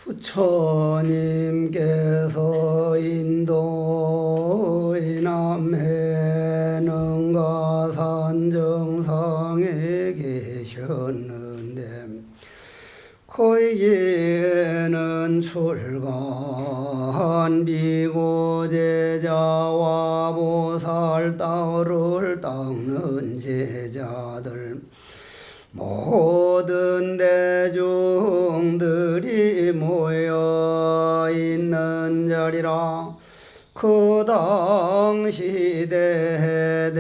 부처님께서 인도의 남해능가 산정상에 계셨는데 거기에는 출간 비고제자와 보살따를 닦는 제자들 모든 대중들이 모여 있는 자리라. 그 당시 대대사가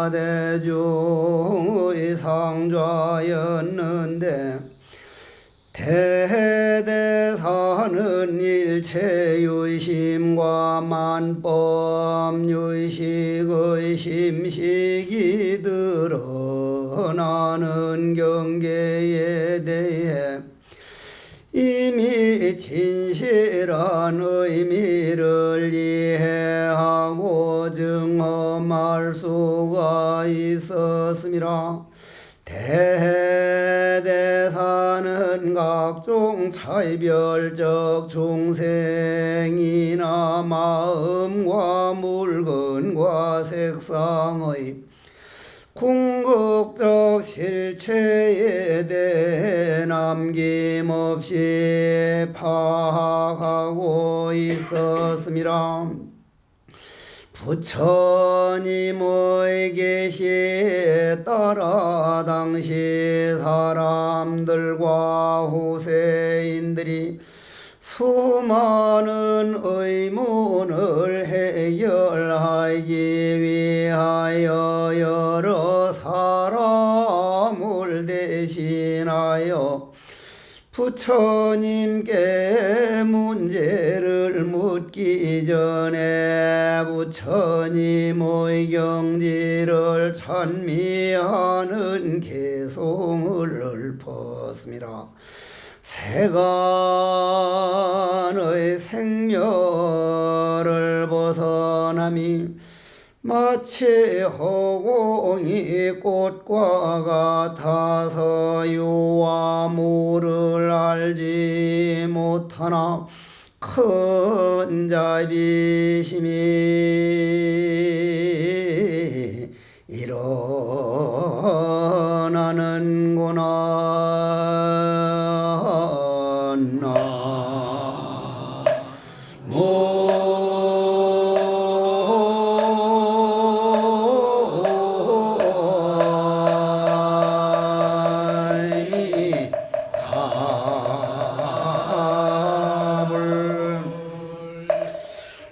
대중의 상좌였는데 대대사는 일체유심과 만법유식의 심식이 드러나는 경계에 대해 이미 진실한 의미를 이해하고 증험할 수가 있었음이라. 대대사는 각종 차별적 중생이나 마음과 물건과 색상의 궁극적 실체에 대해 남김없이 파악하고 있었음이라. 부처님의 계시에 따라 당시 사람들과 후세인들이 수많은 의문을 해결하기 위하여 여러 사람을 대신하여 부처님께 문제를 묻기 전에 부처님의 경지를 찬미하는 개송을 읊었습니다. 세간의 생멸을 벗어남이 마치 허공이 꽃과 같아서 유와 무를 알지 못하나 큰 자비심이 일어나는구나.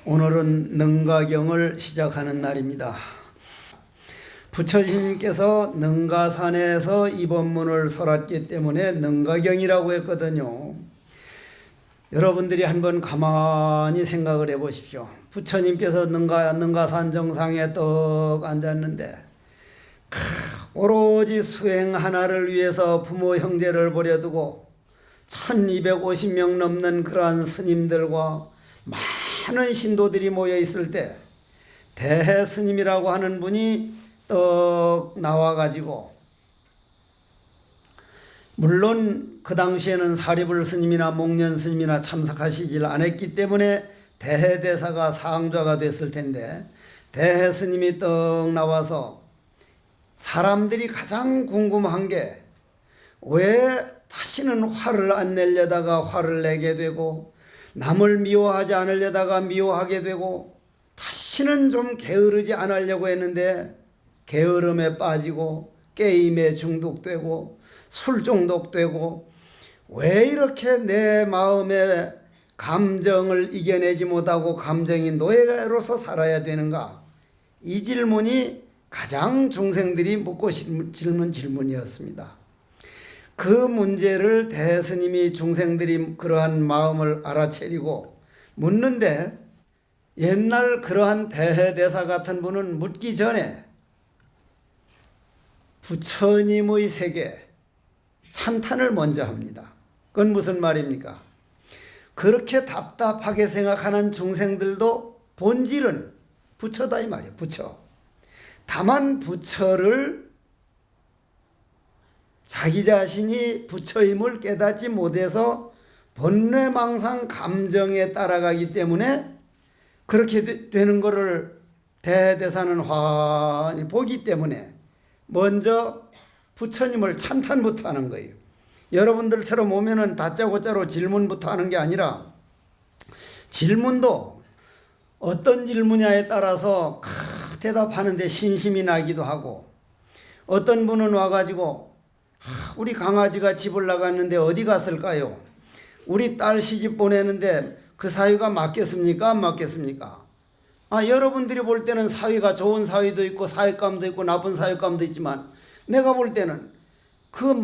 오늘은 능가경을 시작하는 날입니다. 부처님께서 능가산에서 이 법문을 설했기 때문에 능가경이라고 했거든요. 여러분들이 한번 가만히 생각을 해보십시오. 부처님께서 능가산 정상에 떡 앉았는데 오로지 수행 하나를 위해서 부모 형제를 버려두고 1250명 넘는 그러한 스님들과 많은 신도들이 모여 있을 때 대스님이라고 하는 분이 떡 나와가지고, 물론 그 당시에는 사리불 스님이나 목련 스님이나 참석하시질 않았기 때문에 대대사가 상좌가 됐을 텐데 대스님이 떡 나와서 사람들이 가장 궁금한 게 왜 다시는 화를 안 내려다가 화를 내게 되고 남을 미워하지 않으려다가 미워하게 되고 다시는 좀 게으르지 않으려고 했는데 게으름에 빠지고 게임에 중독되고 술 중독되고 왜 이렇게 내 마음의 감정을 이겨내지 못하고 감정이 노예로서 살아야 되는가? 이 질문이 가장 중생들이 묻고 싶은 질문이었습니다. 그 문제를 대스님이 중생들이 그러한 마음을 알아채리고 묻는데, 옛날 그러한 대해대사 같은 분은 묻기 전에 부처님의 세계 찬탄을 먼저 합니다. 그건 무슨 말입니까? 그렇게 답답하게 생각하는 중생들도 본질은 부처다 이 말이에요. 부처. 다만 부처를 자기 자신이 부처임을 깨닫지 못해서 본뇌망상 감정에 따라가기 때문에 그렇게 되는 거를 대대사는 환히 보기 때문에 먼저 부처님을 찬탄부터 하는 거예요. 여러분들처럼 오면은 다짜고짜로 질문부터 하는 게 아니라 질문도 어떤 질문냐에 따라서 대답하는데 신심이 나기도 하고, 어떤 분은 와가지고 우리 강아지가 집을 나갔는데 어디 갔을까요? 우리 딸 시집 보내는데 그 사위가 맞겠습니까? 안 맞겠습니까? 여러분들이 볼 때는 사위가 좋은 사위도 있고 사위감도 있고 나쁜 사위감도 있지만, 내가 볼 때는 그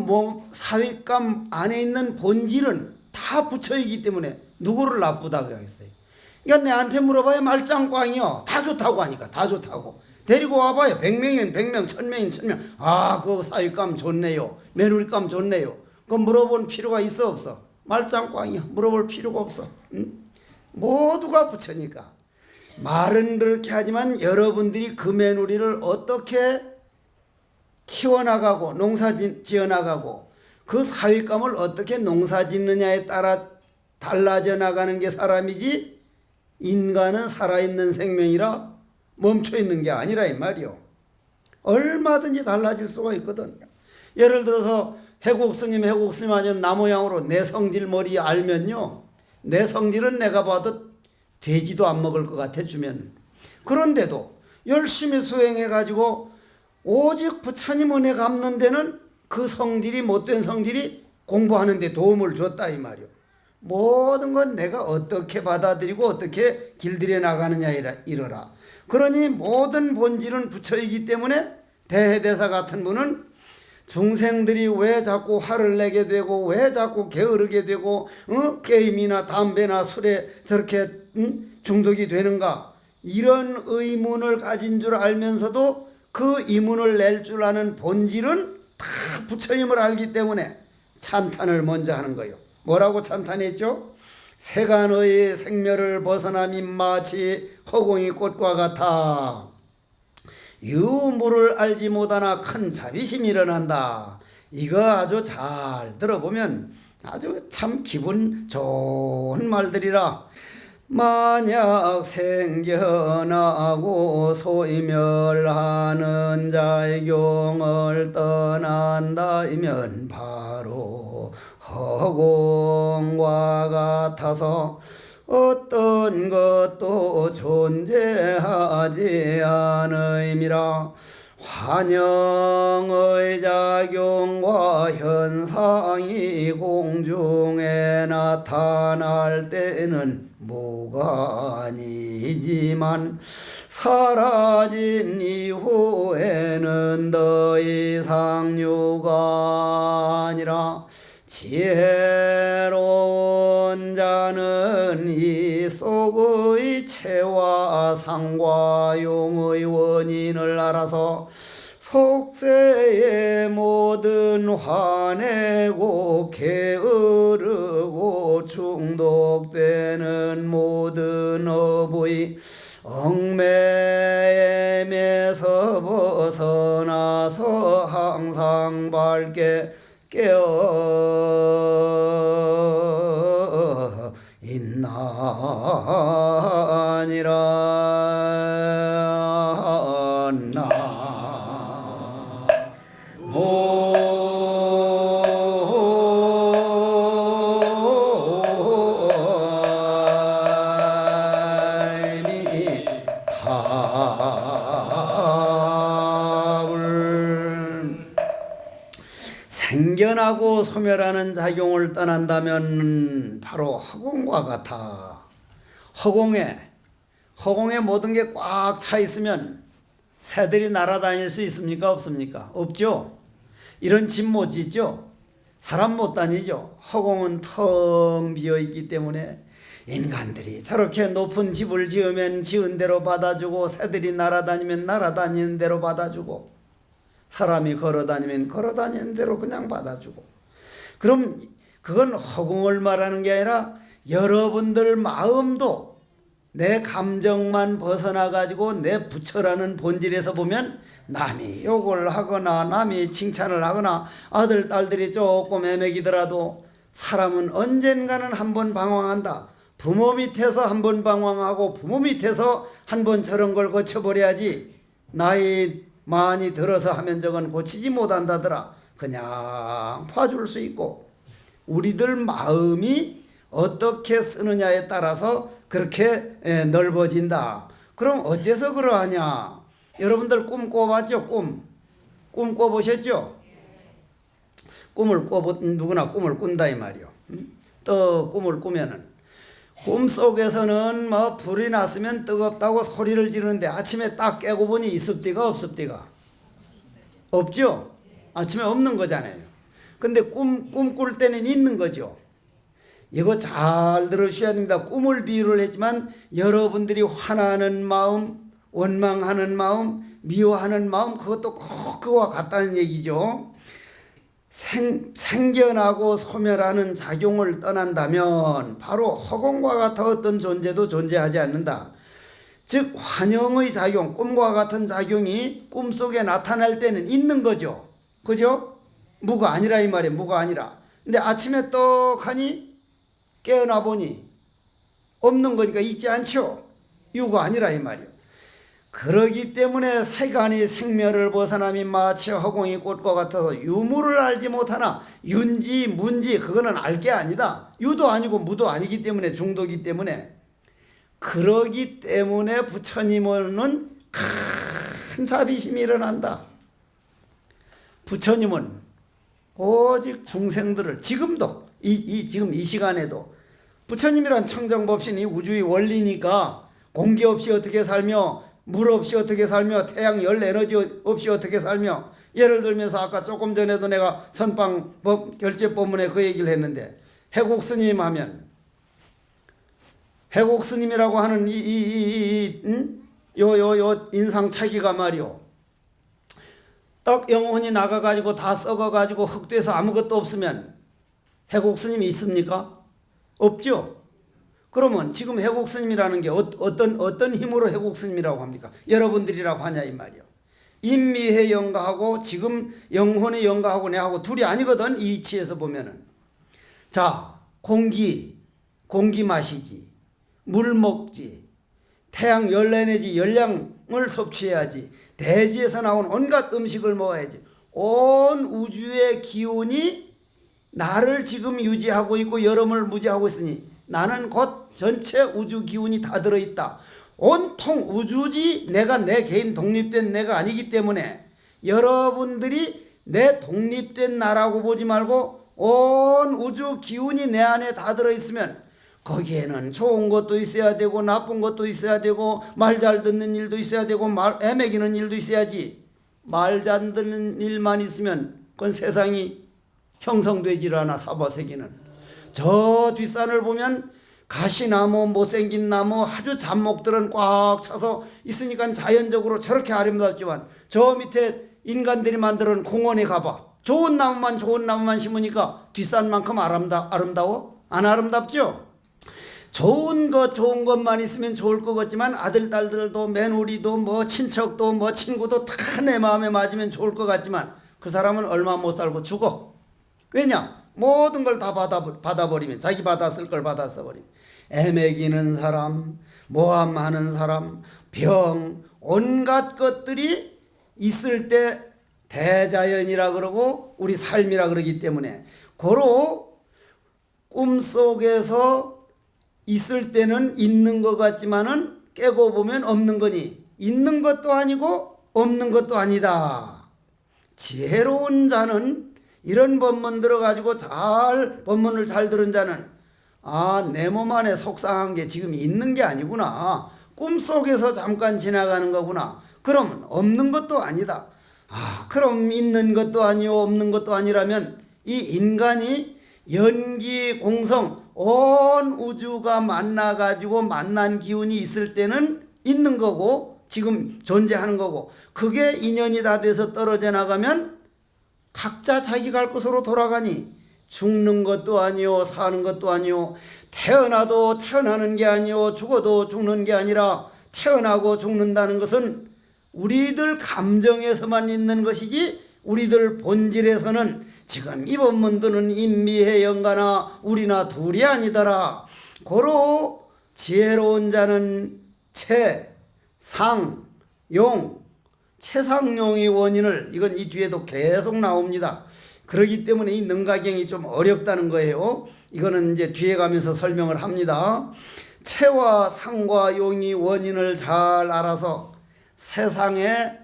사위감 안에 있는 본질은 다 부처이기 때문에 누구를 나쁘다고 하겠어요? 그러니까 내한테 물어봐야 말짱꽝이요. 다 좋다고 하니까 다 좋다고. 데리고 와봐요. 100명이면 100명, 1000명이면 1000명. 그 사위감 좋네요. 며느리감 좋네요. 그거 물어볼 필요가 있어 없어? 말짱꽝이야. 물어볼 필요가 없어. 응? 모두가 부처니까. 말은 그렇게 하지만 여러분들이 그 며느리를 어떻게 키워나가고 농사 지어나가고 그 사위감을 어떻게 농사 짓느냐에 따라 달라져 나가는 게 사람이지, 인간은 살아있는 생명이라 멈춰있는 게 아니라 이 말이요. 얼마든지 달라질 수가 있거든. 예를 들어서 해국스님 아주 나 모양으로 내 성질 머리 알면요, 내 성질은 내가 봐도 돼지도 안 먹을 것 같아 주면. 그런데도 열심히 수행해가지고 오직 부처님 은혜 갚는 데는 그 성질이, 못된 성질이 공부하는 데 도움을 줬다 이 말이요. 모든 건 내가 어떻게 받아들이고 어떻게 길들여 나가느냐 이러라. 그러니 모든 본질은 부처이기 때문에 대해대사 같은 분은 중생들이 왜 자꾸 화를 내게 되고 왜 자꾸 게으르게 되고 게임이나 담배나 술에 저렇게 중독이 되는가, 이런 의문을 가진 줄 알면서도 그 의문을 낼 줄 아는 본질은 다 부처임을 알기 때문에 찬탄을 먼저 하는 거예요. 뭐라고 찬탄했죠? 세간의 생멸을 벗어남이 마치 허공이 꽃과 같아. 유물을 알지 못하나 큰 자비심이 일어난다. 이거 아주 잘 들어보면 아주 참 기분 좋은 말들이라. 만약 생겨나고 소이멸하는 자의 경을 떠난다면 바로 허공과 같아서 어떤 것도 존재하지 않음이라. 환영의 작용과 현상이 공중에 나타날 때는 무관이지만 사라진 이후에는 더 이상 유관이라. 지혜로운 자는 이 속의 체와 상과 용의 원인을 알아서 속세의 모든 화내고 게으르고 중독되는 모든 업의 얽매임에서 벗어나서 항상 밝게 깨어 있나니라. 생겨나고 소멸하는 작용을 떠난다면 바로 허공과 같아. 허공에 모든 게 꽉 차 있으면 새들이 날아다닐 수 있습니까? 없습니까? 없죠. 이런 집 못 짓죠. 사람 못 다니죠. 허공은 텅 비어 있기 때문에 인간들이 저렇게 높은 집을 지으면 지은 대로 받아주고, 새들이 날아다니면 날아다니는 대로 받아주고, 사람이 걸어다니면 걸어다니는 대로 그냥 받아주고. 그럼 그건 허공을 말하는 게 아니라 여러분들 마음도 내 감정만 벗어나가지고 내 부처라는 본질에서 보면 남이 욕을 하거나 남이 칭찬을 하거나 아들 딸들이 조금 애매기더라도 사람은 언젠가는 한번 방황한다. 부모 밑에서 한번 방황하고 부모 밑에서 한번 저런 걸 고쳐버려야지 나이 많이 들어서 하면 저건 고치지 못한다더라. 그냥 봐줄 수 있고 우리들 마음이 어떻게 쓰느냐에 따라서 그렇게 넓어진다. 그럼 어째서 그러하냐? 여러분들 꿈 꿔봤죠? 꿈 꿔보셨죠? 누구나 꿈을 꾼다 이 말이요. 또 꿈을 꾸면은 꿈속에서는 뭐 불이 났으면 뜨겁다고 소리를 지르는데 아침에 딱 깨고 보니 있습디가 없습디가? 없죠? 아침에 없는 거잖아요. 근데 꿈 꿀 때는 있는 거죠. 이거 잘 들으셔야 됩니다. 꿈을 비유를 했지만 여러분들이 화나는 마음, 원망하는 마음, 미워하는 마음 그것도 꼭 그와 같다는 얘기죠. 생겨나고 소멸하는 작용을 떠난다면 바로 허공과 같은 어떤 존재도 존재하지 않는다. 즉 환영의 작용, 꿈과 같은 작용이 꿈속에 나타날 때는 있는 거죠. 그죠? 무가 아니라 이 말이에요. 무가 아니라. 근데 아침에 떡하니 깨어나 보니 없는 거니까 있지 않죠. 유가 아니라 이 말이에요. 그러기 때문에 세간이 생멸을 벗어남이 마치 허공이 꽃과 같아서 유무를 알지 못하나 윤지 문지 그거는 알 게 아니다. 유도 아니고 무도 아니기 때문에 중도기 때문에 그러기 때문에 부처님은 큰 자비심이 일어난다. 부처님은 오직 중생들을 지금도 지금 이 시간에도 부처님이란 청정법신이 우주의 원리니까 공기 없이 어떻게 살며 물 없이 어떻게 살며 태양 열 에너지 없이 어떻게 살며 예를 들면서 아까 조금 전에도 내가 선방 결제법문에 그 얘기를 했는데 해곡 스님 하면 해곡 스님이라고 하는 요 인상착의가 말이요. 딱 영혼이 나가가지고 다 썩어가지고 흙돼서 아무것도 없으면 해곡 스님이 있습니까? 없죠. 그러면 지금 해곡 스님이라는 게 어떤 힘으로 해곡 스님이라고 합니까? 여러분들이라고 하냐 이 말이요. 인미해 영가하고 지금 영혼의 영가하고 내하고 둘이 아니거든. 이 위치에서 보면은 자 공기 마시지, 물 먹지, 태양 열 에너지 열량을 섭취해야지, 대지에서 나온 온갖 음식을 먹어야지. 온 우주의 기운이 나를 지금 유지하고 있고 여름을 무지하고 있으니 나는 곧 전체 우주 기운이 다 들어있다. 온통 우주지 내가 내 개인 독립된 내가 아니기 때문에 여러분들이 내 독립된 나라고 보지 말고 온 우주 기운이 내 안에 다 들어있으면 거기에는 좋은 것도 있어야 되고 나쁜 것도 있어야 되고 말 잘 듣는 일도 있어야 되고 애매기는 일도 있어야지. 말 잘 듣는 일만 있으면 그건 세상이 형성되질 않아. 사바세계는 저 뒷산을 보면 가시나무 못생긴 나무 아주 잡목들은 꽉 차서 있으니까 자연적으로 저렇게 아름답지만 저 밑에 인간들이 만드는 공원에 가봐. 좋은 나무만 심으니까 뒷산만큼 아름다워? 안 아름답죠? 좋은 것만 있으면 좋을 것 같지만 아들, 딸들도 며느리도 뭐 친척도 뭐 친구도 다 내 마음에 맞으면 좋을 것 같지만 그 사람은 얼마 못 살고 죽어. 왜냐? 모든 걸 다 받아버리면 자기 받았을 걸 받아 써버리면 애매기는 사람, 모함하는 사람, 병 온갖 것들이 있을 때 대자연이라 그러고 우리 삶이라 그러기 때문에 고로 꿈속에서 있을 때는 있는 것 같지만은 깨고 보면 없는 거니 있는 것도 아니고 없는 것도 아니다. 지혜로운 자는 이런 법문 들어가지고 법문을 잘 들은 자는 내 몸 안에 속상한 게 지금 있는 게 아니구나. 꿈속에서 잠깐 지나가는 거구나. 그러면 없는 것도 아니다. 그럼 있는 것도 아니요 없는 것도 아니라면 이 인간이 연기 공성 온 우주가 만나가지고 만난 기운이 있을 때는 있는 거고 지금 존재하는 거고 그게 인연이 다 돼서 떨어져 나가면 각자 자기 갈 곳으로 돌아가니 죽는 것도 아니요 사는 것도 아니요 태어나도 태어나는 게 아니요 죽어도 죽는 게 아니라 태어나고 죽는다는 것은 우리들 감정에서만 있는 것이지 우리들 본질에서는 지금 이번 문드는 인미해 영가나 우리나 둘이 아니더라. 고로 지혜로운 자는 채상용, 채상용의 원인을, 이건 이 뒤에도 계속 나옵니다. 그렇기 때문에 이 능가경이 좀 어렵다는 거예요. 이거는 이제 뒤에 가면서 설명을 합니다. 채와 상과 용이 원인을 잘 알아서 세상에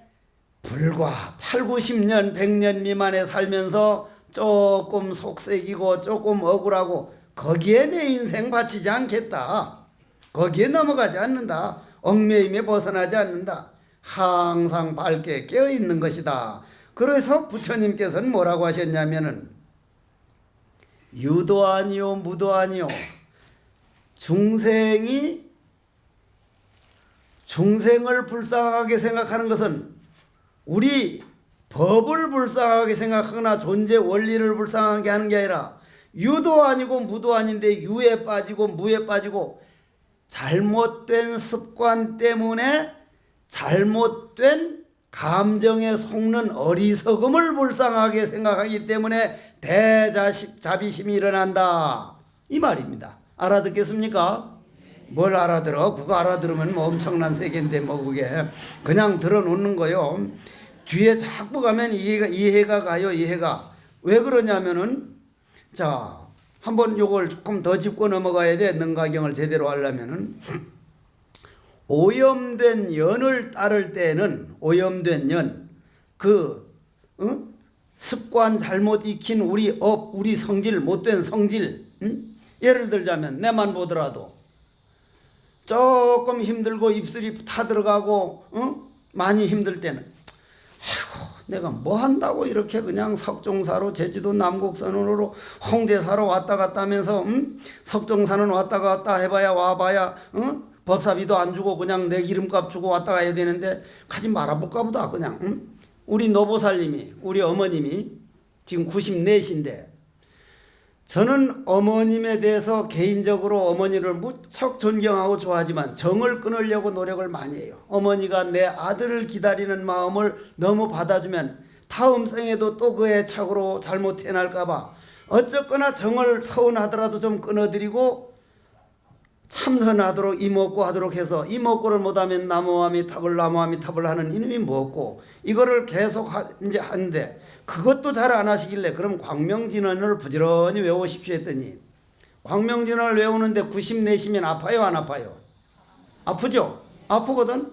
불과 8, 90년, 100년 미만에 살면서 조금 속색이고 조금 억울하고 거기에 내 인생 바치지 않겠다. 거기에 넘어가지 않는다. 얽매임에 벗어나지 않는다. 항상 밝게 깨어있는 것이다. 그래서 부처님께서는 뭐라고 하셨냐면은 유도 아니요 무도 아니요, 중생을 불쌍하게 생각하는 것은 우리 법을 불쌍하게 생각하거나 존재 원리를 불쌍하게 하는 게 아니라 유도 아니고 무도 아닌데 유에 빠지고 무에 빠지고 잘못된 습관 때문에 잘못된 감정에 속는 어리석음을 불쌍하게 생각하기 때문에 대자비심이 일어난다, 이 말입니다. 알아듣겠습니까? 뭘 알아들어? 그거 알아들으면 뭐 엄청난 세계인데 뭐 그게 그냥 들어놓는 거요. 뒤에 자꾸 가면 이해가 가요. 이해가 왜 그러냐면은, 자, 한번 요걸 조금 더 짚고 넘어가야 돼. 능가경을 제대로 하려면은 오염된 연을 따를 때는, 오염된 연, 습관 잘못 익힌 우리 업, 우리 성질, 못된 성질, 예를 들자면 내만 보더라도 조금 힘들고 입술이 타들어가고 많이 힘들 때는 아이고 내가 뭐 한다고 이렇게 그냥 석종사로 제주도 남곡선으로 홍제사로 왔다 갔다 하면서 석종사는 왔다 갔다 해봐야 와봐야 법사비도 안 주고 그냥 내 기름값 주고 왔다 가야 되는데 가지 말아볼까 보다. 그냥 우리 노보살님이, 우리 어머님이 지금 94신데 저는 어머님에 대해서 개인적으로 어머니를 무척 존경하고 좋아하지만 정을 끊으려고 노력을 많이 해요. 어머니가 내 아들을 기다리는 마음을 너무 받아주면 다음 생에도 또 그 애착으로 잘못 해날까봐 어쨌거나 정을 서운하더라도 좀 끊어드리고 참선하도록 이먹고 하도록 해서, 이먹고를 못하면 나무아미탑을 하는 이놈이 뭐고, 이거를 계속 이제 하는데 그것도 잘 안 하시길래 그럼 광명진언을 부지런히 외우십시오 했더니, 광명진언을 외우는데 94시면 아파요 안 아파요? 아프죠? 아프거든.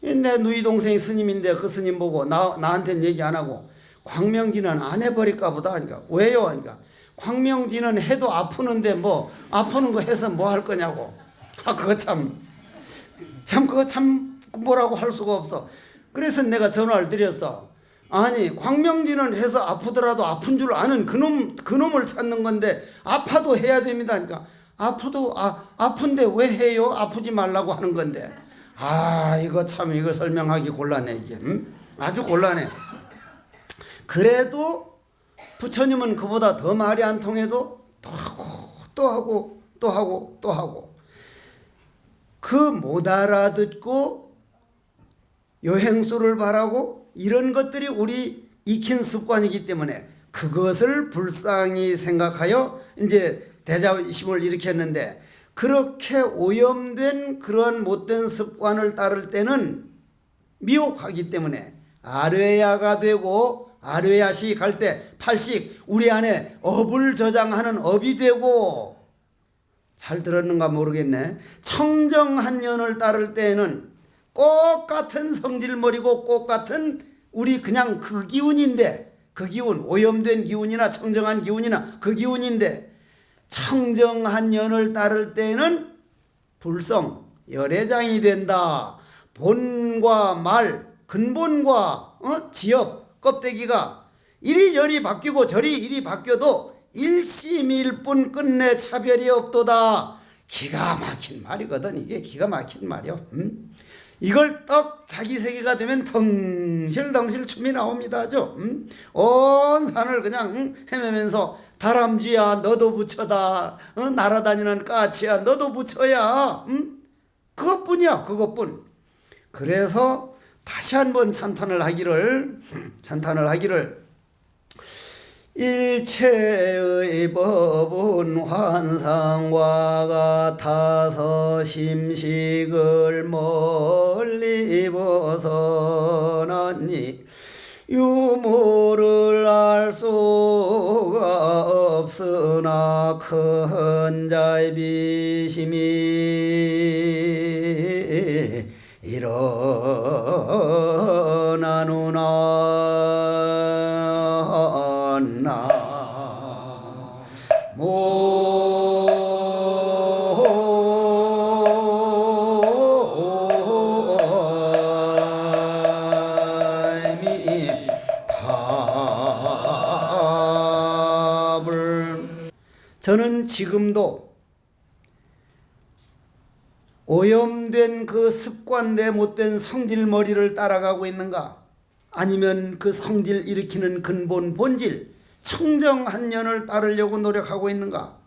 내 누이 동생이 스님인데 그 스님 보고 나한테는 얘기 안 하고 광명진언 안 해버릴까 보다 하니까, 왜요 하니까 광명진언 해도 아프는데 뭐 아프는 거 해서 뭐 할 거냐고. 그거 그거 참 뭐라고 할 수가 없어. 그래서 내가 전화를 드렸어. 아니 광명진언 해서 아프더라도 아픈 줄 아는 그놈을 찾는 건데 아파도 해야 됩니다. 그러니까 아픈데 왜 해요? 아프지 말라고 하는 건데. 이거 설명하기 곤란해 이게. 아주 곤란해. 그래도 부처님은 그보다 더 말이 안 통해도 또 하고 그 못 알아듣고 요행수를 바라고 이런 것들이 우리 익힌 습관이기 때문에 그것을 불쌍히 생각하여 이제 대자비심을 일으켰는데, 그렇게 오염된 그런 못된 습관을 따를 때는 미혹하기 때문에 아뢰야가 되고, 아뢰야시 갈 때 팔식 우리 안에 업을 저장하는 업이 되고, 잘 들었는가 모르겠네. 청정한 년을 따를 때에는 똑같은 성질머리고 똑같은 우리 그냥 그 기운인데, 그 기운, 오염된 기운이나 청정한 기운이나 그 기운인데, 청정한 년을 따를 때는 불성, 열애장이 된다. 본과 말, 근본과 지엽, 껍데기가 이리저리 바뀌고 저리 이리 바뀌어도 일심일뿐 끝내 차별이 없도다. 기가 막힌 말이거든. 이게 기가 막힌 말이요. 이걸 딱 자기 세계가 되면 덩실덩실 춤이 나옵니다. 온 산을 그냥 헤매면서 다람쥐야 너도 부처다, 날아다니는 까치야 너도 부처야, 그것뿐이야, 그것뿐. 그래서 다시 한번 찬탄을 하기를 일체의 법은 환상과 같아서 심식을 멀리 벗어나니 유무를 알 수가 없으나 큰 자의 비심이 일어나누나 저는 지금도 오염된 그 습관대 못된 성질머리를 따라가고 있는가? 아니면 그 성질 일으키는 근본 본질 청정한년을 따르려고 노력하고 있는가?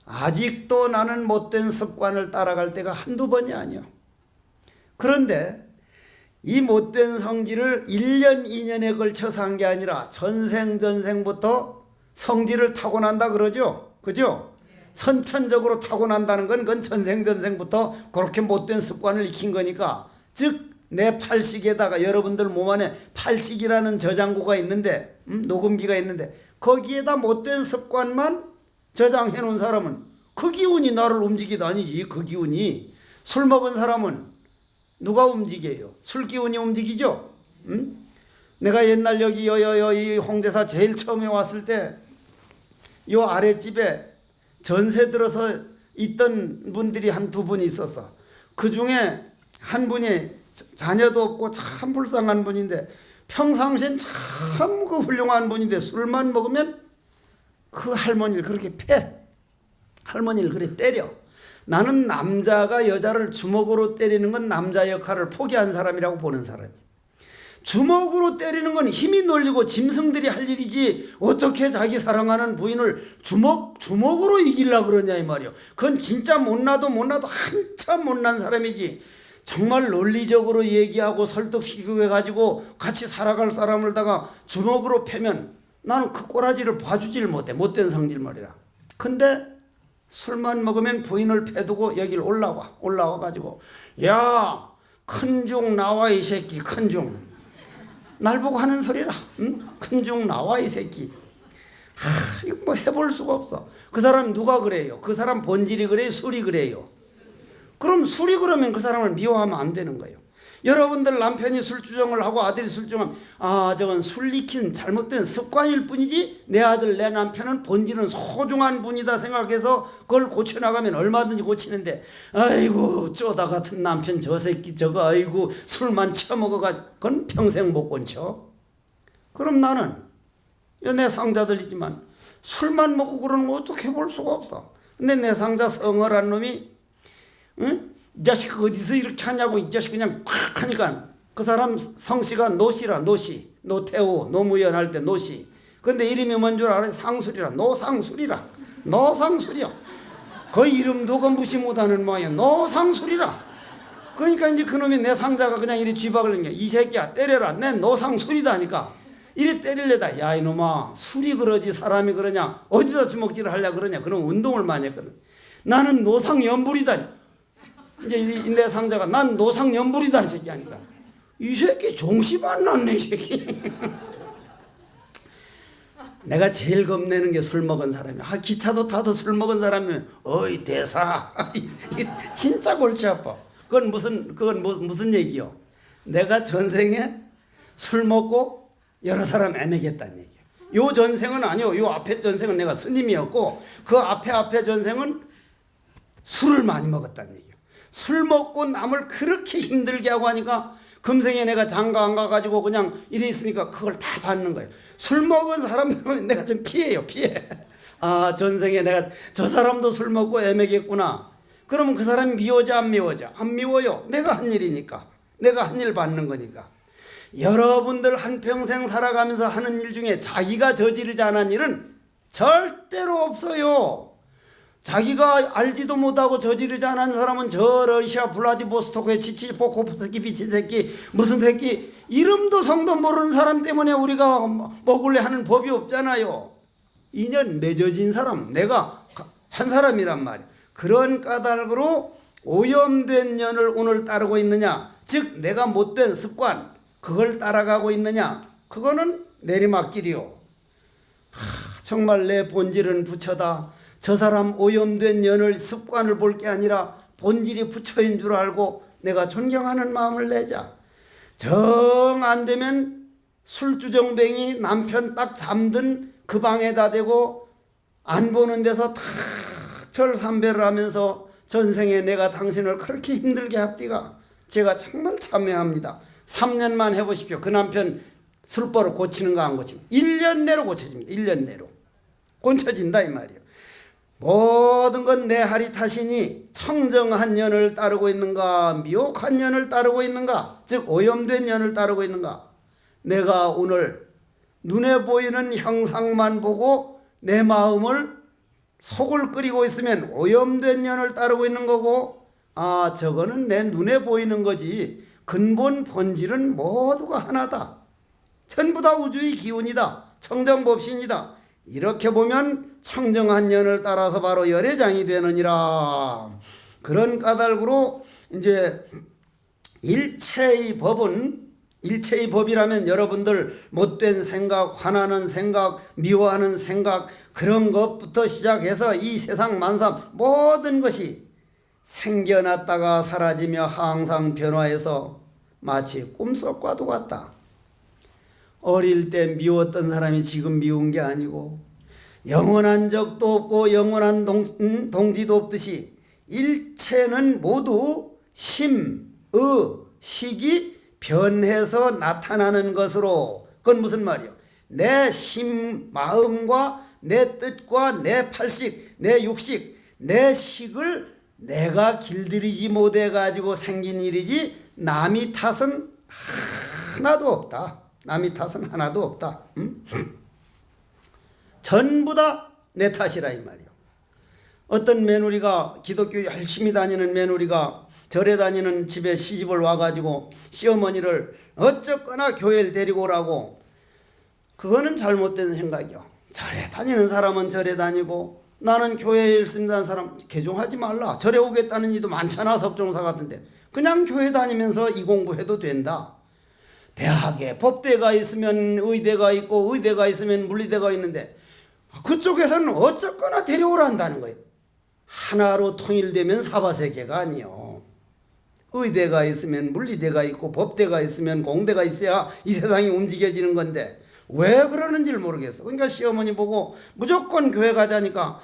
아직도 나는 못된 습관을 따라갈 때가 한두 번이 아니요. 그런데 이 못된 성질을 1년 2년에 걸쳐서 한 게 아니라 전생부터 성질을 타고난다 그러죠. 그죠? 선천적으로 타고난다는 건 그건 전생부터 그렇게 못된 습관을 익힌 거니까, 즉 내 팔식에다가 여러분들 몸 안에 팔식이라는 저장고가 있는데, 녹음기가 있는데 거기에다 못된 습관만 저장해 놓은 사람은 그 기운이 나를 움직이다니지. 그 기운이 술 먹은 사람은 누가 움직여요? 술 기운이 움직이죠. 내가 옛날 여기 이 홍대사 제일 처음에 왔을 때 요 아랫집에 전세 들어서 있던 분들이 한두 분 있었어. 그 중에 한 분이 자녀도 없고 참 불쌍한 분인데 평상시엔 참 그 훌륭한 분인데 술만 먹으면 그 할머니를 그렇게 패. 할머니를 그래 때려. 나는 남자가 여자를 주먹으로 때리는 건 남자 역할을 포기한 사람이라고 보는 사람이야. 주먹으로 때리는 건 힘이 놀리고 짐승들이 할 일이지 어떻게 자기 사랑하는 부인을 주먹으로 이기려고 그러냐 이 말이야. 그건 진짜 못나도 한참 못난 사람이지. 정말 논리적으로 얘기하고 설득시키고 해가지고 같이 살아갈 사람을다가 주먹으로 패면 나는 그 꼬라지를 봐주질 못해. 못된 성질머리라. 근데 술만 먹으면 부인을 패두고 여길 올라와가지고 야 큰중 나와 이 새끼 큰중. 날 보고 하는 소리라. 큰중 나와 이 새끼. 이거 뭐 해볼 수가 없어. 그 사람 누가 그래요? 그 사람 본질이 그래요? 술이 그래요? 그럼 술이 그러면 그 사람을 미워하면 안 되는 거예요. 여러분들 남편이 술주정을 하고 아들이 술주정하면 저건 술 익힌 잘못된 습관일 뿐이지 내 아들 내 남편은 본질은 소중한 분이다 생각해서 그걸 고쳐나가면 얼마든지 고치는데 아이고 쪼다 같은 남편 저 새끼 저거 아이고 술만 처먹어가 그건 평생 못 고쳐. 그럼 나는 내 상자들이지만 술만 먹고 그러는 거 어떻게 볼 수가 없어. 근데 내 상자 성월한 놈이 이 자식 어디서 이렇게 하냐고 이 자식 그냥 팍 하니까 그 사람 성씨가 노씨라. 노씨 노태우 노무현 할 때 노씨. 근데 이름이 뭔 줄 알아요? 상술이라. 노상술이라. 노상술이야. 그 이름도 그 무시 못하는 모양이야. 노상술이라. 그러니까 이제 그놈이 내 상자가 그냥 이리 쥐박을 낸 게 이 새끼야 때려라. 내 노상술이다니까. 이리 때릴래다. 야 이놈아 술이 그러지 사람이 그러냐. 어디다 주먹질을 하려고 그러냐. 그런 운동을 많이 했거든. 나는 노상연불이다. 이제 내 상자가 난 노상연불이다 이 새끼 하니까 이 새끼 종십 안 났네 이 새끼. 내가 제일 겁내는 게 술 먹은 사람이야. 기차도 타도 술 먹은 사람이면 어이 대사 진짜 골치 아파. 그건 무슨 얘기요? 내가 전생에 술 먹고 여러 사람 애매겠다는 얘기야. 요 전생은 아니요. 요 앞에 전생은 내가 스님이었고 그 앞에 전생은 술을 많이 먹었다는 얘기야. 술 먹고 남을 그렇게 힘들게 하고 하니까 금생에 내가 장가 안 가가지고 그냥 이래 있으니까 그걸 다 받는 거예요. 술 먹은 사람들은 내가 좀 피해. 전생에 내가 저 사람도 술 먹고 애매겠구나. 그러면 그 사람이 미워져 안 미워져? 안 미워요. 내가 한 일이니까. 내가 한 일 받는 거니까. 여러분들 한평생 살아가면서 하는 일 중에 자기가 저지르지 않은 일은 절대로 없어요. 자기가 알지도 못하고 저지르지 않은 사람은 저 러시아 블라디보스토크의 치치포코프스키 비친 새끼 무슨 새끼 이름도 성도 모르는 사람 때문에 우리가 먹을래 하는 법이 없잖아요. 인연 맺어진 사람, 내가 한 사람이란 말이야. 그런 까닭으로 오염된 년을 오늘 따르고 있느냐, 즉 내가 못된 습관 그걸 따라가고 있느냐, 그거는 내리막길이요. 정말 내 본질은 부처다. 저 사람 오염된 년을 습관을 볼 게 아니라 본질이 부처인 줄 알고 내가 존경하는 마음을 내자. 정 안 되면 술주정뱅이 남편 딱 잠든 그 방에다 대고 안 보는 데서 탁 절삼배를 하면서 전생에 내가 당신을 그렇게 힘들게 합디가 제가 정말 참여합니다. 3년만 해보십시오. 그 남편 술버릇 고치는가 안 고치는가. 1년 내로 고쳐집니다. 1년 내로 고쳐진다 이 말이에요. 모든 건 내 하리 탓이니 청정한 년을 따르고 있는가, 미혹한 년을 따르고 있는가, 즉 오염된 년을 따르고 있는가. 내가 오늘 눈에 보이는 형상만 보고 내 마음을 속을 끓이고 있으면 오염된 년을 따르고 있는 거고, 아 저거는 내 눈에 보이는 거지 근본 본질은 모두가 하나다. 전부 다 우주의 기운이다. 청정법신이다. 이렇게 보면 청정한 년을 따라서 바로 열애장이 되느니라. 그런 까닭으로 이제 일체의 법이라면 여러분들 못된 생각, 화나는 생각, 미워하는 생각 그런 것부터 시작해서 이 세상 만삼 모든 것이 생겨났다가 사라지며 항상 변화해서 마치 꿈속과도 같다. 어릴 때 미웠던 사람이 지금 미운 게 아니고 영원한 적도 없고 영원한 동지도 없듯이 일체는 모두 심, 식이 변해서 나타나는 것으로, 그건 무슨 말이요? 내 심, 마음과 내 뜻과 내 팔식, 내 육식, 내 식을 내가 길들이지 못해 가지고 생긴 일이지 남이 탓은 하나도 없다. 남이 탓은 하나도 없다. 전부 다 내 탓이라 이 말이요. 어떤 며느리가, 기독교 열심히 다니는 며느리가 절에 다니는 집에 시집을 와가지고 시어머니를 어쨌거나 교회를 데리고 오라고, 그거는 잘못된 생각이요. 절에 다니는 사람은 절에 다니고 나는 교회에 있습니다는 사람 개종하지 말라. 절에 오겠다는 이도 많잖아. 석종사 같은데 그냥 교회 다니면서 이 공부해도 된다. 대학에 법대가 있으면 의대가 있고 의대가 있으면 물리대가 있는데 그쪽에서는 어쨌거나 데려오란다는 거예요. 하나로 통일되면 사바세계가 아니요. 의대가 있으면 물리대가 있고 법대가 있으면 공대가 있어야 이 세상이 움직여지는 건데 왜 그러는지를 모르겠어. 그러니까 시어머니 보고 무조건 교회 가자니까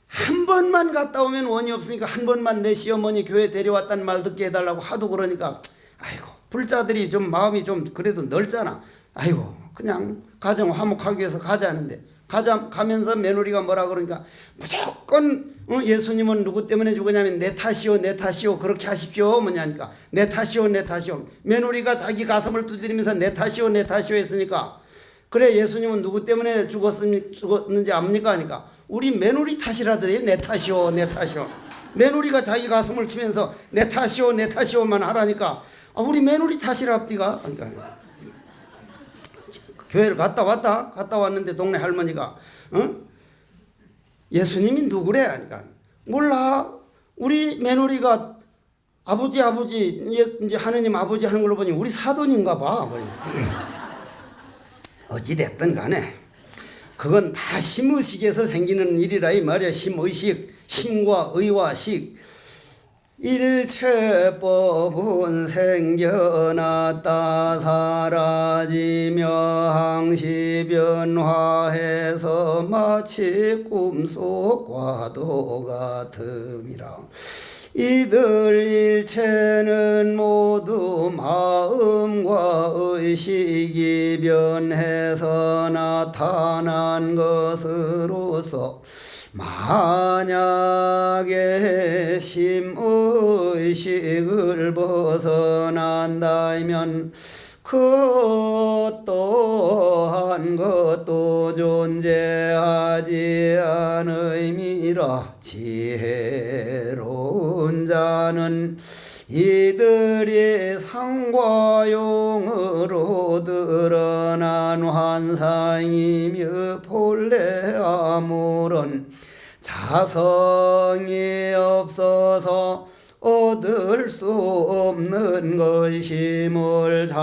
한 번만 갔다 오면 원이 없으니까 한 번만 내 시어머니 교회 데려왔다는 말 듣게 해달라고 하도 그러니까 아이고 불자들이 좀 마음이 좀 그래도 넓잖아. 아이고 그냥 가정 화목하기 위해서 가자는데 가면서 며느리가 뭐라 그러니까 무조건 예수님은 누구 때문에 죽었냐면 내 탓이요 내 탓이요 그렇게 하십시오 뭐냐니까 내 탓이요 내 탓이요. 며느리가 자기 가슴을 두드리면서 내 탓이요 내 탓이요 했으니까 그래 예수님은 누구 때문에 죽었는지 압니까 하니까 우리 며느리 탓이라더니 내 탓이요 내 탓이요. 며느리가 자기 가슴을 치면서 내 탓이요 내 탓이요만 하라니까 우리 며느리 탓이랍디가. 그러니까 교회를 갔다 왔는데 동네 할머니가 예수님이 누구래 하니까 몰라. 우리 며느리가 아버지 이제 하느님 아버지 하는 걸로 보니 우리 사돈인가 봐. 어찌됐든 간에 그건 다 심의식에서 생기는 일이라 이 말이야. 심의식, 심과 의와 식. 일체법은 생겨났다 사라지며 항시 변화해서 마치 꿈속과도 같음이라. 이들 일체는 모두 마음과 의식이 변해서 나타난 것으로서 만약에 심의식을 벗어난다면 그 또한 것도 존재하지 않음이라. 지혜로운 자는 이들이 상과 용을 드러난 환상이며 본래 아무런 자성이 없어서 얻을 수 없는 것임을 잘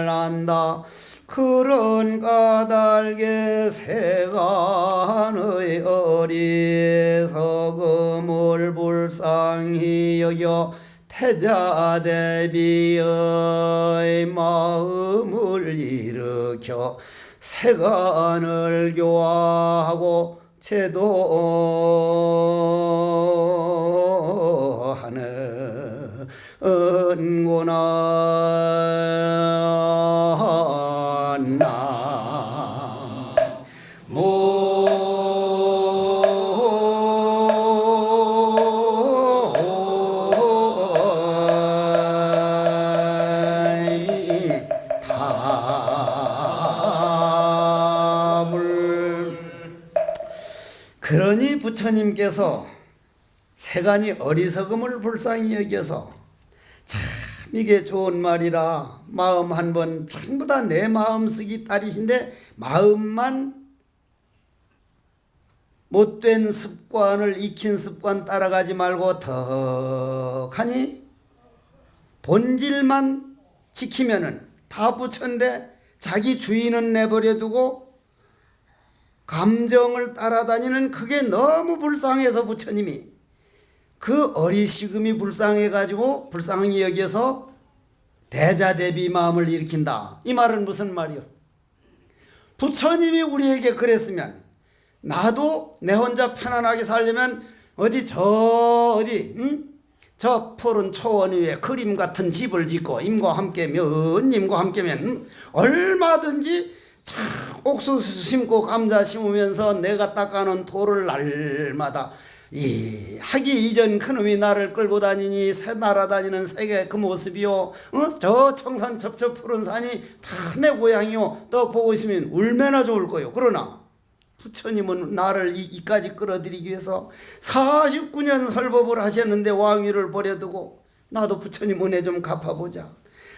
안다. 그런 까닭에 세간의 어리석음을 불쌍히 여겨 태자대비의 마음을 일으켜 세간을 교화하고 제도하는구나. 그러니 부처님께서 세간이 어리석음을 불쌍히 여겨서 참 이게 좋은 말이라 마음 한번 전부 다 내 마음 쓰기 딸이신데 마음만 못된 습관을 익힌 습관 따라가지 말고 덕하니 본질만 지키면은 다 부처인데 자기 주인은 내버려 두고 감정을 따라다니는 그게 너무 불쌍해서 부처님이 그 어리석음이 불쌍해가지고 불쌍히 여겨서 대자대비 마음을 일으킨다. 이 말은 무슨 말이요? 부처님이 우리에게 그랬으면 나도 내 혼자 편안하게 살려면 저 푸른 초원 위에 그림 같은 집을 짓고 임과 함께면 얼마든지 옥수수 심고 감자 심으면서 내가 닦아놓은 돌을 날마다 이 하기 이전 그놈이 나를 끌고 다니니 새 날아다니는 새의 그 모습이요. 저 청산 첩첩 푸른 산이 다 내 고향이요. 또 보고 있으면 얼마나 좋을 거요. 그러나 부처님은 나를 이까지 끌어들이기 위해서 49년 설법을 하셨는데 왕위를 버려두고 나도 부처님 은혜 좀 갚아보자.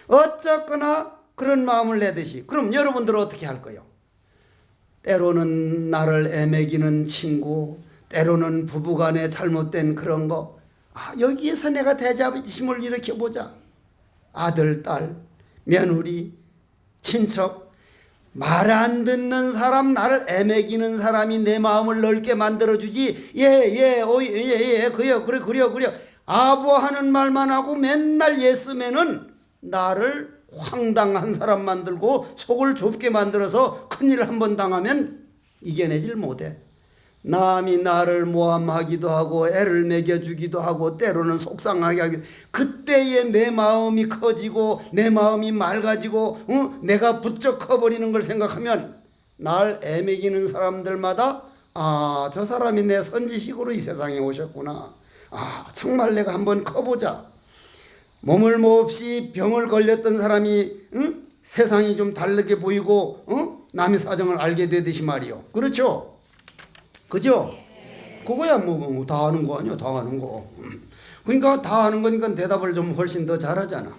어쨌거나 그런 마음을 내듯이 그럼 여러분들은 어떻게 할 거요? 때로는 나를 애매기는 친구, 때로는 부부간에 잘못된 그런 거, 여기에서 내가 대자비심을 일으켜보자. 아들, 딸, 며느리, 친척, 말 안 듣는 사람, 나를 애매기는 사람이 내 마음을 넓게 만들어주지. 그래요. 아부하는 말만 하고 맨날 쓰면은 나를 황당한 사람 만들고 속을 좁게 만들어서 큰일 한번 당하면 이겨내질 못해. 남이 나를 모함하기도 하고 애를 먹여주기도 하고 때로는 속상하게 하기도, 그때에 내 마음이 커지고 내 마음이 맑아지고 내가 부쩍 커버리는 걸 생각하면 날 애먹이는 사람들마다 저 사람이 내 선지식으로 이 세상에 오셨구나. 정말 내가 한번 커보자. 몸을 몹시 병을 걸렸던 사람이 세상이 좀 다르게 보이고 남의 사정을 알게 되듯이 말이요. 그렇죠? 그죠? 그거야 다 아는 거 아니야? 다 아는 거. 그러니까 다 아는 거니까 대답을 좀 훨씬 더 잘하잖아.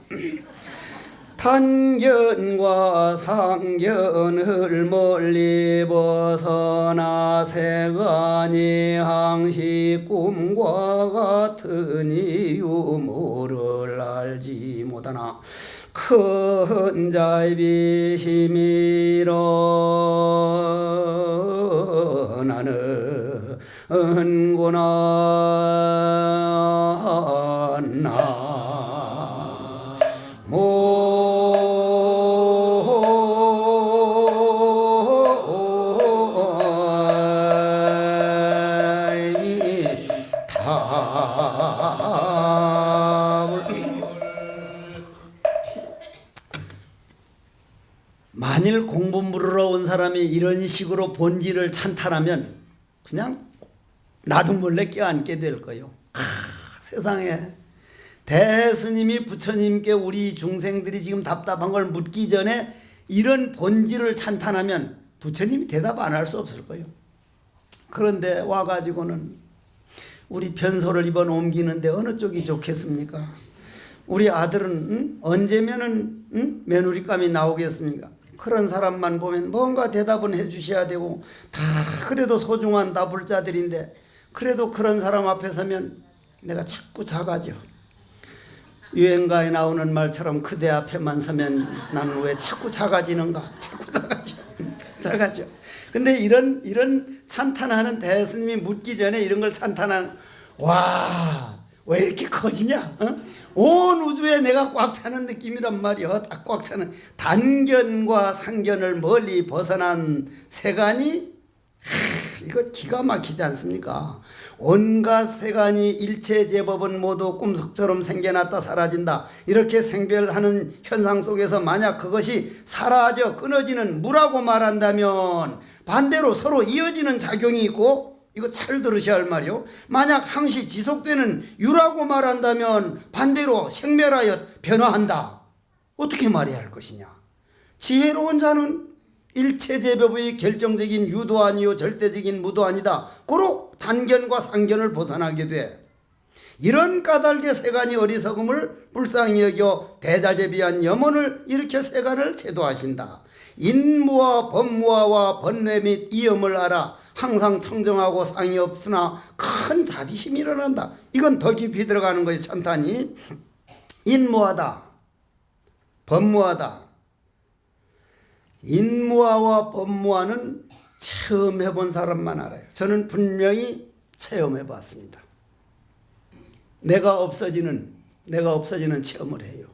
탄견과 상견을 멀리 벗어나 세간이 항시 꿈과 같으니 유무를 알지 못하나 큰 자비심이로 나는 은구나 만일 공부 물으러 온 사람이 이런 식으로 본질을 찬탈하면 그냥 나도 몰래 껴안게 될 거예요. 세상에 대스님이 부처님께 우리 중생들이 지금 답답한 걸 묻기 전에 이런 본질을 찬탄하면 부처님이 대답 안 할 수 없을 거예요. 그런데 와가지고는 우리 변소를 이번 옮기는데 어느 쪽이 좋겠습니까? 우리 아들은 언제면은 며느리감이 나오겠습니까? 그런 사람만 보면 뭔가 대답은 해주셔야 되고 다 그래도 소중한 나불자들인데 그래도 그런 사람 앞에 서면 내가 자꾸 작아져. 유행가에 나오는 말처럼 그대 앞에만 서면 나는 왜 자꾸 작아지는가? 자꾸 작아져. 근데 이런 찬탄하는 대스님이 묻기 전에 이런 걸 찬탄하는, 와, 왜 이렇게 커지냐? 어? 온 우주에 내가 꽉 차는 느낌이란 말이야. 다 꽉 차는. 단견과 상견을 멀리 벗어난 세간이, 이거 기가 막히지 않습니까? 온갖 세간이 일체 제법은 모두 꿈속처럼 생겨났다 사라진다. 이렇게 생별하는 현상 속에서 만약 그것이 사라져 끊어지는 무라고 말한다면 반대로 서로 이어지는 작용이 있고, 이거 잘 들으셔야 할 말이요. 만약 항시 지속되는 유라고 말한다면 반대로 생멸하여 변화한다. 어떻게 말해야 할 것이냐? 지혜로운 자는 일체제법의 결정적인 유도 아니요 절대적인 무도 아니다. 고로 단견과 상견을 벗어나게 돼. 이런 까닭에 세간이 어리석음을 불쌍히 여겨 대다제비한 염원을 일으켜 세간을 제도하신다. 인무와 법무와와 번뇌 및 이음을 알아 항상 청정하고 상이 없으나 큰 자비심이 일어난다. 이건 더 깊이 들어가는 거예요. 찬탄이. 인무하다, 법무하다. 인무화와 법무화는 체험해본 사람만 알아요. 저는 분명히 체험해봤습니다. 내가 없어지는 체험을 해요.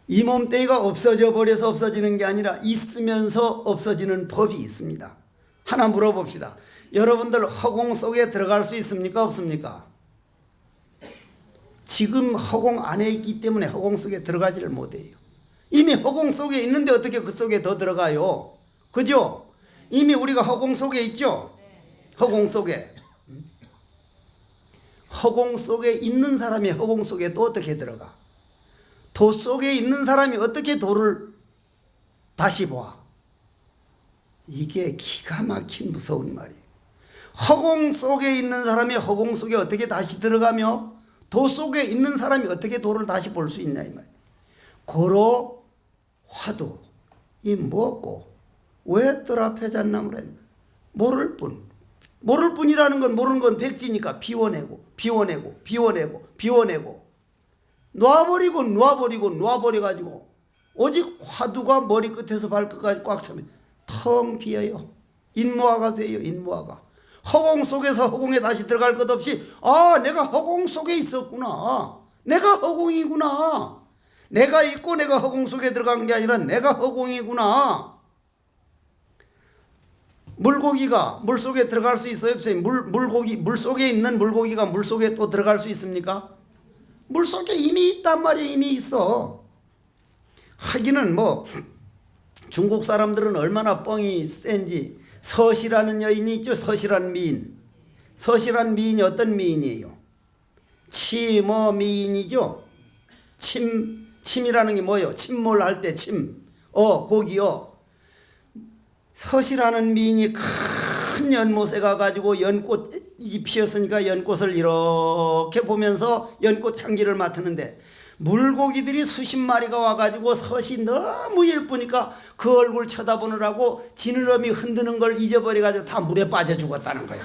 이 몸뚱이가 없어져 버려서 없어지는 게 아니라 있으면서 없어지는 법이 있습니다. 하나 물어봅시다. 여러분들 허공 속에 들어갈 수 있습니까? 없습니까? 지금 허공 안에 있기 때문에 허공 속에 들어가지를 못해요. 이미 허공 속에 있는데 어떻게 그 속에 더 들어가요? 그죠? 이미 우리가 허공 속에 있죠? 허공 속에. 허공 속에 있는 사람이 허공 속에 또 어떻게 들어가? 도 속에 있는 사람이 어떻게 도를 다시 봐? 이게 기가 막힌 무서운 말이에요. 허공 속에 있는 사람이 허공 속에 어떻게 다시 들어가며 도 속에 있는 사람이 어떻게 도를 다시 볼 수 있냐 이 말이에요. 고로 화두 이 뭐고 왜 뜰 앞에 잣나무라 모를 뿐이라는 건 모르는 건 백지니까 비워내고 놔버려가지고 오직 화두가 머리끝에서 발끝까지 꽉 차면 텅 비어요. 인무화가 돼요. 인무화가 허공 속에서 허공에 다시 들어갈 것 없이 내가 허공 속에 있었구나. 내가 허공이구나. 내가 있고 내가 허공 속에 들어간 게 아니라 내가 허공이구나. 물고기가 물속에 들어갈 수 있어요? 없어요? 물속에 있는 물고기가 물속에 또 들어갈 수 있습니까? 물속에 이미 있단 말이에요. 이미 있어. 하기는 중국 사람들은 얼마나 뻥이 센지 서시라는 여인이 있죠. 서시라는 미인. 서시라는 미인이 어떤 미인이에요? 미인이죠. 침이라는 게 뭐예요? 침몰할 때 침. 고기요. 서시라는 미인이 큰 연못에 가가지고 연꽃이 피었으니까 연꽃을 이렇게 보면서 연꽃 향기를 맡는데 물고기들이 수십 마리가 와가지고 서시 너무 예쁘니까 그 얼굴 쳐다보느라고 지느러미 흔드는 걸 잊어버려가지고 다 물에 빠져 죽었다는 거예요.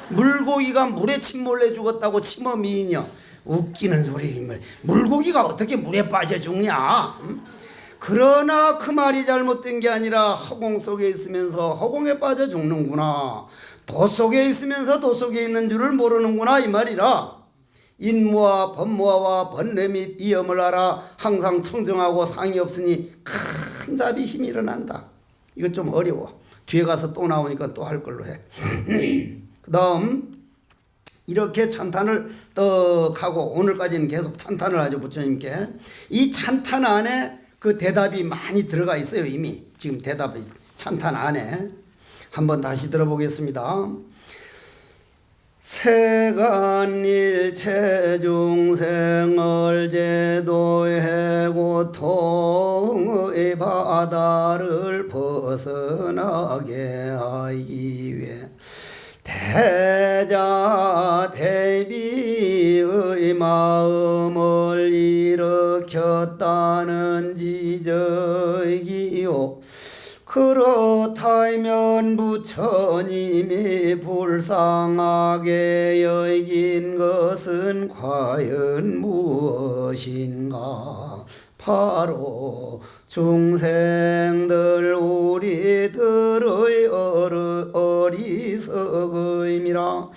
물고기가 물에 침몰해 죽었다고 침어 미인이요. 웃기는 소리. 물고기가 어떻게 물에 빠져 죽냐? 그러나 그 말이 잘못된 게 아니라 허공 속에 있으면서 허공에 빠져 죽는구나. 도 속에 있으면서 도 속에 있는 줄을 모르는구나 이 말이라. 인무와 법무와 번뇌 및 이염을 알아 항상 청정하고 상이 없으니 큰 자비심이 일어난다. 이거 좀 어려워. 뒤에 가서 또 나오니까 또 할 걸로 해. 그 다음 이렇게 찬탄을 떡 하고 오늘까지는 계속 찬탄을 하죠. 부처님께. 이 찬탄 안에 그 대답이 많이 들어가 있어요. 이미 지금 대답이 찬탄 안에. 한번 다시 들어보겠습니다. 세간일체 중생을 제도해 고통의 바다를 벗어나게 하기 위해 대자 대비의 마음을 일으켰다는 지적이요. 그렇다면 부처님이 불쌍하게 여긴 것은 과연 무엇인가? 바로 중생들 우리들의 어리석음이라.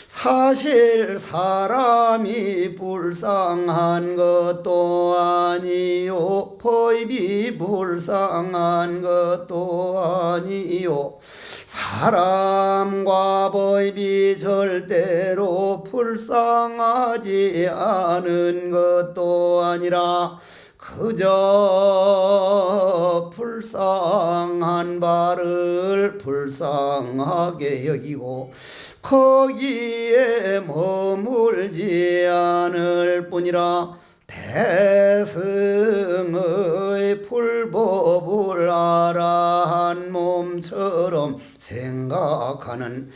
사실 사람이 불쌍한 것도 아니요, 법이 불쌍한 것도 아니요, 사람과 법이 절대로 불쌍하지 않은 것도 아니라 그저 불쌍한 바를 불쌍하게 여기고 거기에 머물지 않을 뿐이라. 대승의 불법을 아라한 몸처럼 생각하는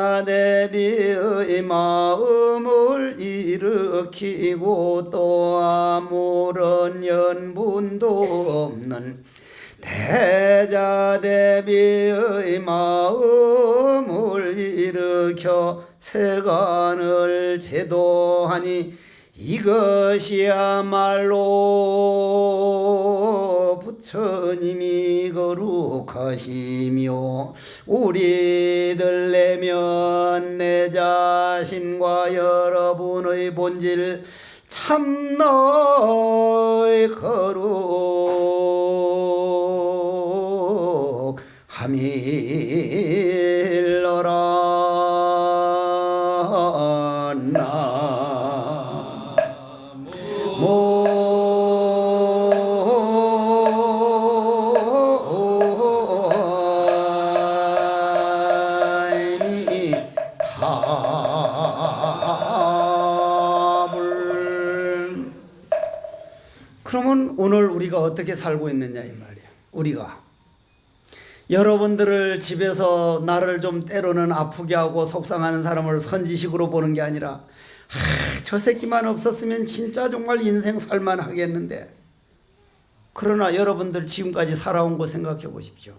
대자대비의 마음을 일으키고 또 아무런 연분도 없는 대자대비의 마음을 일으켜 세간을 제도하니 이것이야말로 부처님이 거룩하시며 우리들 내면 내 자신과 여러분의 본질 참나의 거룩함일러라. 나모 그러면 오늘 우리가 어떻게 살고 있느냐 이 말이야. 우리가 여러분들을 집에서 나를 좀 때로는 아프게 하고 속상하는 사람을 선지식으로 보는 게 아니라 저 새끼만 없었으면 진짜 정말 인생 살만하겠는데, 그러나 여러분들 지금까지 살아온 거 생각해 보십시오.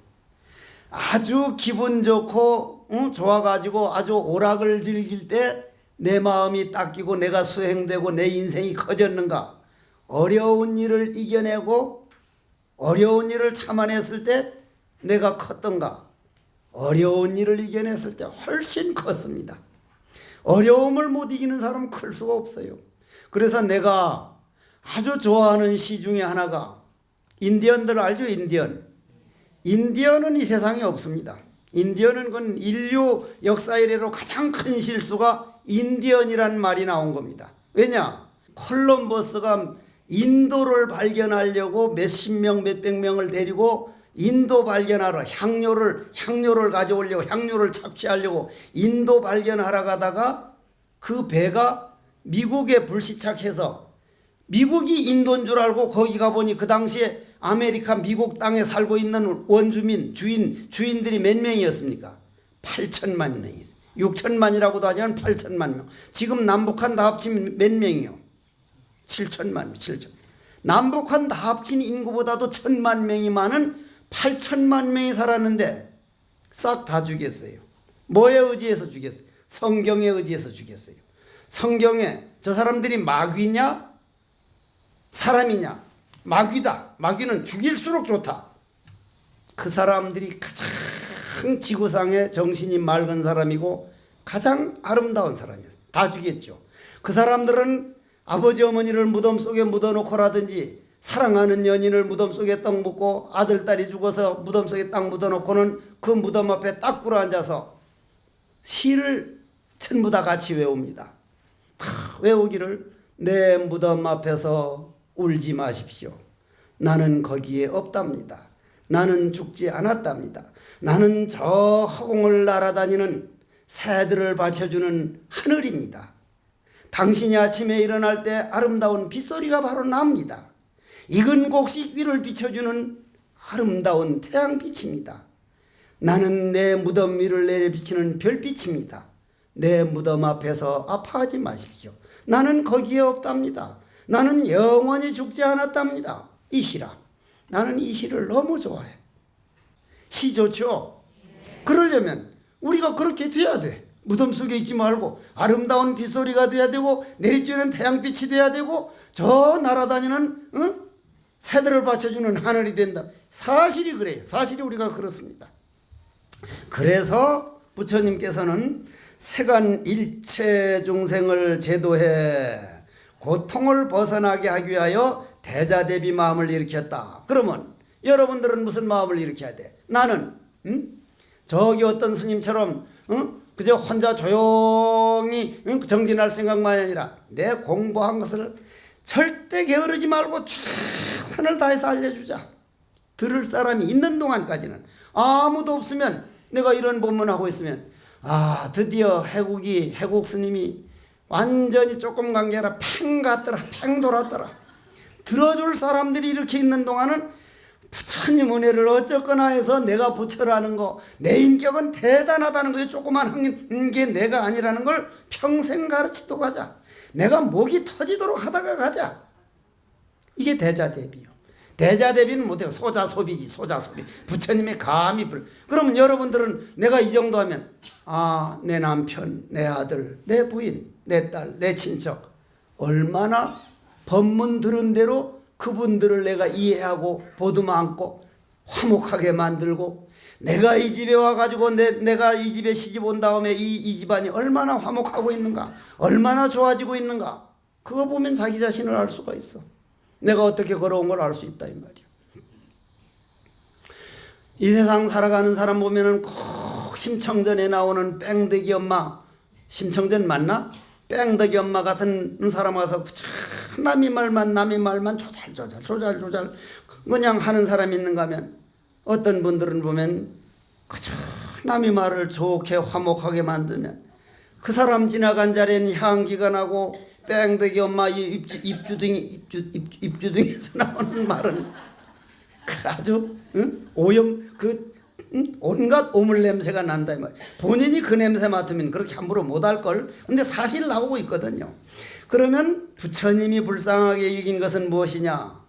아주 기분 좋고 좋아가지고 아주 오락을 즐길 때 내 마음이 닦이고 내가 수행되고 내 인생이 커졌는가? 어려운 일을 이겨내고 어려운 일을 참아냈을 때 내가 컸던가? 어려운 일을 이겨냈을 때 훨씬 컸습니다. 어려움을 못 이기는 사람은 클 수가 없어요. 그래서 내가 아주 좋아하는 시 중에 하나가, 인디언들 알죠? 인디언은 이 세상에 없습니다. 인디언은 그건 인류 역사 이래로 가장 큰 실수가 인디언이란 말이 나온 겁니다. 왜냐? 콜럼버스가 인도를 발견하려고 몇십 명 몇백 명을 데리고 인도 발견하러 향료를 가져오려고, 향료를 착취하려고 인도 발견하러 가다가 그 배가 미국에 불시착해서, 미국이 인도인 줄 알고 거기 가보니 그 당시에 아메리카 미국 땅에 살고 있는 원주민 주인들이 몇 명이었습니까? 8천만 명이. 6천만이라고도 하지만 8천만 명. 지금 남북한 다 합치면 몇 명이요? 7천만. 남북한 다 합친 인구보다도 1,000만 명이 많은 8천만 명이 살았는데 싹 다 죽였어요. 뭐에 의지해서 죽였어요? 성경에 의지해서 죽였어요. 성경에 저 사람들이 마귀냐 사람이냐? 마귀다. 마귀는 죽일수록 좋다. 그 사람들이 가장 지구상에 정신이 맑은 사람이고 가장 아름다운 사람이었어요. 다 죽였죠. 그 사람들은 아버지 어머니를 무덤 속에 묻어놓고라든지 사랑하는 연인을 무덤 속에 떡 묻고 아들 딸이 죽어서 무덤 속에 딱 묻어놓고는 그 무덤 앞에 딱 꿇어 앉아서 시를 전부 다 같이 외웁니다. 외우기를, 내 무덤 앞에서 울지 마십시오. 나는 거기에 없답니다. 나는 죽지 않았답니다. 나는 저 허공을 날아다니는 새들을 받쳐주는 하늘입니다. 당신이 아침에 일어날 때 아름다운 빗소리가 바로 납니다. 익은 곡식 위를 비춰주는 아름다운 태양빛입니다. 나는 내 무덤 위를 내려비치는 별빛입니다. 내 무덤 앞에서 아파하지 마십시오. 나는 거기에 없답니다. 나는 영원히 죽지 않았답니다. 이 시라. 나는 이 시를 너무 좋아해. 시 좋죠? 그러려면 우리가 그렇게 돼야 돼. 무덤 속에 있지 말고 아름다운 빗소리가 돼야 되고 내리쬐는 태양빛이 돼야 되고 저 날아다니는 새들을 받쳐주는 하늘이 된다. 사실이 그래요. 사실이 우리가 그렇습니다. 그래서 부처님께서는 세간 일체 중생을 제도해 고통을 벗어나게 하기 위하여 대자대비 마음을 일으켰다. 그러면 여러분들은 무슨 마음을 일으켜야 돼? 나는 저기 어떤 스님처럼 그저 혼자 조용히 정진할 생각만이 아니라 내 공부한 것을 절대 게으르지 말고 최선을 다해서 알려주자. 들을 사람이 있는 동안까지는. 아무도 없으면 내가 이런 법문하고 있으면 드디어 해국 스님이 완전히 조금 간 게 아니라 팽 갔더라. 팽 돌았더라. 들어줄 사람들이 이렇게 있는 동안은 부처님 은혜를 어쨌거나 해서 내가 부처라는 거, 내 인격은 대단하다는 거에 조그만 게 내가 아니라는 걸 평생 가르치도 가자. 내가 목이 터지도록 하다가 가자. 이게 대자대비요. 대자대비는 못해요. 소자소비지. 소자소비. 부처님의 감히 그러면 여러분들은 내가 이 정도 하면 내 남편, 내 아들, 내 부인, 내 딸, 내 친척 얼마나 법문 들은 대로 그분들을 내가 이해하고 보듬어 화목하게 만들고 내가 이 집에 와가지고 내가 이 집에 시집 온 다음에 이 집안이 얼마나 화목하고 있는가, 얼마나 좋아지고 있는가, 그거 보면 자기 자신을 알 수가 있어. 내가 어떻게 걸어온 걸 알 수 있다 이 말이야. 이 세상 살아가는 사람 보면은 꼭 심청전에 나오는 뺑덕이 엄마, 심청전 맞나? 뺑덕이 엄마 같은 사람 와서 남의 말만 조잘 그냥 하는 사람이 있는가 하면 어떤 분들은 보면 그저 남의 말을 좋게 화목하게 만들면 그 사람 지나간 자리엔 향기가 나고 뺑덕이 엄마 입주둥이에서 나오는 말은 아주 오염 온갖 오물 냄새가 난다 이 말. 본인이 그 냄새 맡으면 그렇게 함부로 못할 걸. 근데 사실 나오고 있거든요. 그러면 부처님이 불쌍하게 여긴 것은 무엇이냐?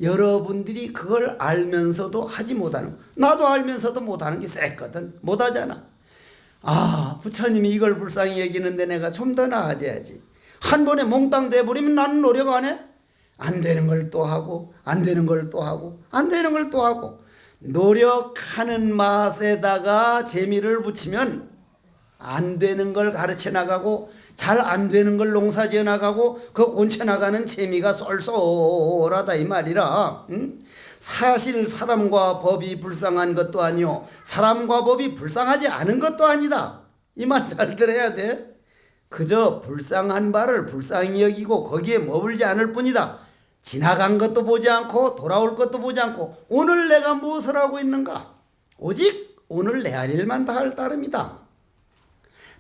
여러분들이 그걸 알면서도 하지 못하는, 나도 알면서도 못하는 게 셌거든. 못하잖아. 부처님이 이걸 불쌍히 여기는데 내가 좀 더 나아져야지. 한 번에 몽땅 돼버리면 나는 노력 안 해? 안 되는 걸 또 하고 안 되는 걸 또 하고 안 되는 걸 또 하고. 노력하는 맛에다가 재미를 붙이면 안 되는 걸 가르쳐 나가고 잘 안 되는 걸 농사지어 나가고 그 곤쳐 나가는 재미가 쏠쏠하다 이 말이라. 사실 사람과 법이 불쌍한 것도 아니요 사람과 법이 불쌍하지 않은 것도 아니다. 이 말 잘 들어야 돼. 그저 불쌍한 바를 불쌍히 여기고 거기에 머물지 않을 뿐이다. 지나간 것도 보지 않고 돌아올 것도 보지 않고 오늘 내가 무엇을 하고 있는가? 오직 오늘 내 할 일만 다 할 따름이다.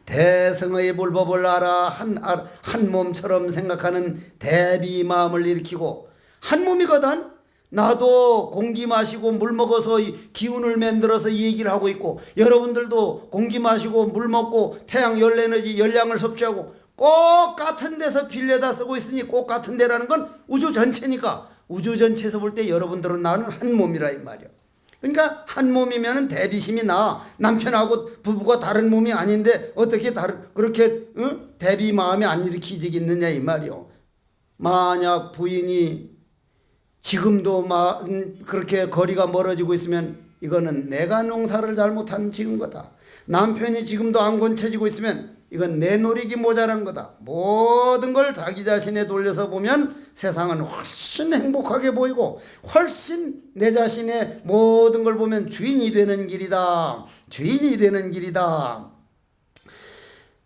대승의 불법을 알아 한 몸처럼 생각하는 대비 마음을 일으키고 한 몸이거든. 나도 공기 마시고 물 먹어서 기운을 만들어서 이 얘기를 하고 있고 여러분들도 공기 마시고 물 먹고 태양 열에너지 열량을 섭취하고 꼭 같은 데서 빌려다 쓰고 있으니 꼭 같은 데라는 건 우주 전체니까 우주 전체에서 볼 때 여러분들은 나는 한 몸이라 이 말이야. 그러니까 한 몸이면 대비심이 나. 남편하고 부부가 다른 몸이 아닌데 어떻게 그렇게 대비 마음이 안 일으키지겠느냐 이 말이요. 만약 부인이 지금도 그렇게 거리가 멀어지고 있으면 이거는 내가 농사를 잘못한 지은 거다. 남편이 지금도 안 곤쳐지고 있으면 이건 내 노력이 모자란 거다. 모든 걸 자기 자신에 돌려서 보면 세상은 훨씬 행복하게 보이고 훨씬 내 자신의 모든 걸 보면 주인이 되는 길이다. 주인이 되는 길이다.